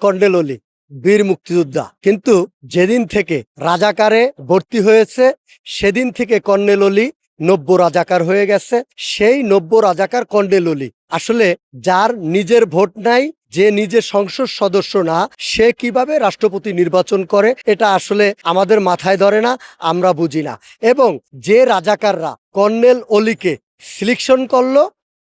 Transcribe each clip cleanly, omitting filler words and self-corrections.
Colonel অলি বীর মুক্তিযোদ্ধা, কিন্তু যেদিন থেকে রাজাকারে ভর্তি হয়েছে সেদিন থেকে কর্নেল অলি নব্য রাজাকার হয়ে গেছে। সেই নব্য রাজাকার কর্নেল অলি আসলে যার নিজের ভোট নাই, যে নিজের সংসদ সদস্য না, সে কিভাবে রাষ্ট্রপতি নির্বাচন করে এটা আসলে আমাদের মাথায় ধরে না, আমরা বুঝি না। এবং যে রাজাকাররা কর্নেল অলিকে সিলেকশন করলো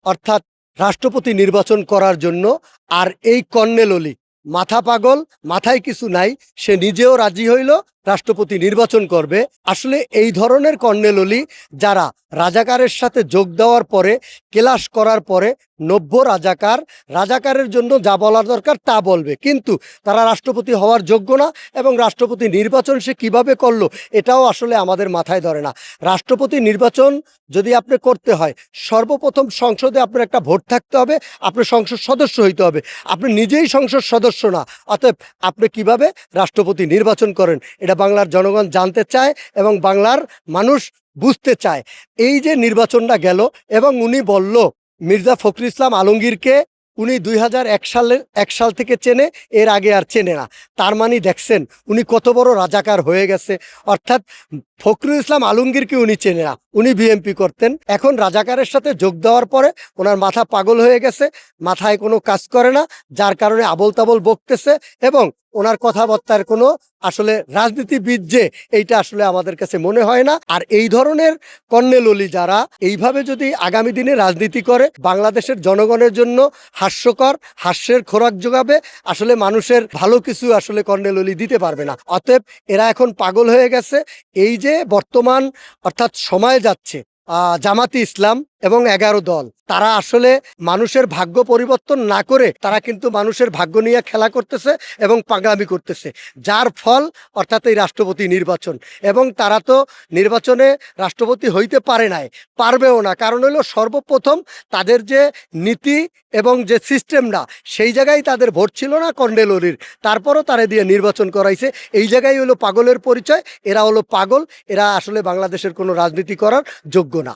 অর্থাৎ রাষ্ট্রপতি নির্বাচন করার জন্য, আর এই কর্নেল অলি মাথা পাগল, মাথায় কিছু নাই, সে নিজেও রাজি হইল রাষ্ট্রপতি নির্বাচন করবে। আসলে এই ধরনের কর্নেল অলি যারা রাজাকারের সাথে যোগ দেওয়ার পরে, ক্লাস করার পরে নব্য রাজাকার, রাজাকারের জন্য যা বলার দরকার তা বলবে, কিন্তু তারা রাষ্ট্রপতি হওয়ার যোগ্য না। এবং রাষ্ট্রপতি নির্বাচন সে কিভাবে করলো এটাও আসলে আমাদের মাথায় ধরে না। রাষ্ট্রপতি নির্বাচন যদি আপনি করতে হয়, সর্বপ্রথম সংসদে আপনার একটা ভোট থাকতে হবে, আপনি সংসদ সদস্য হইতে হবে। আপনি নিজেই সংসদ সদস্য না, অতএব আপনি কিভাবে রাষ্ট্রপতি নির্বাচন করেন এটা বাংলার জনগণ জানতে চায় এবং বাংলার মানুষ বুঝতে চায়। এই যে নির্বাচনটা গেল এবং উনি বলল মির্জা ফখরুল ইসলাম আলমগীরকে উনি 2001 সাল থেকে চেনে, এর আগে আর চেনে না। তার মানে দেখছেন উনি কত বড় রাজাকার হয়ে গেছে। অর্থাৎ ফখরুল ইসলাম আলমগীরকে উনি চেনে না, উনি বিএমপি করতেন। এখন রাজাকারের সাথে যোগ দেওয়ার পরে ওনার মাথা পাগল হয়ে গেছে, মাথায় কোনো কাজ করে না, যার কারণে আবল তাবল বকতেছে এবং ওনার কথাবার্তার কোনো আসলে রাজনীতিবিদ যে এইটা আসলে আমাদের কাছে মনে হয় না। আর এই ধরনের কর্নেল অলি যারা এইভাবে যদি আগামী দিনে রাজনীতি করে, বাংলাদেশের জনগণের জন্য হাস্যকর, হাস্যের খোরাক যোগাবে, আসলে মানুষের ভালো কিছু আসলে কর্নেল অলি দিতে পারবে না। অতএব এরা এখন পাগল হয়ে গেছে। এই যে বর্তমান অর্থাৎ সময় যাচ্ছে, জামাতি ইসলাম এবং 11 দল, তারা আসলে মানুষের ভাগ্য পরিবর্তন না করে তারা কিন্তু মানুষের ভাগ্য নিয়ে খেলা করতেছে এবং পাগলামি করতেছে, যার ফল অর্থাৎ এই রাষ্ট্রপতি নির্বাচন। এবং তারা তো নির্বাচনে রাষ্ট্রপতি হইতে পারে নাই, পারবেও না। কারণ হলো সর্বপ্রথম তাদের যে নীতি এবং যে সিস্টেমটা, সেই জায়গায় তাদের ভোট ছিল না কর্নেল অলির, তারপরও তারা দিয়ে নির্বাচন করাইছে। এই জায়গায় হলো পাগলের পরিচয়। এরা হলো পাগল, এরা আসলে বাংলাদেশের কোনো রাজনীতি করার যোগ্য না।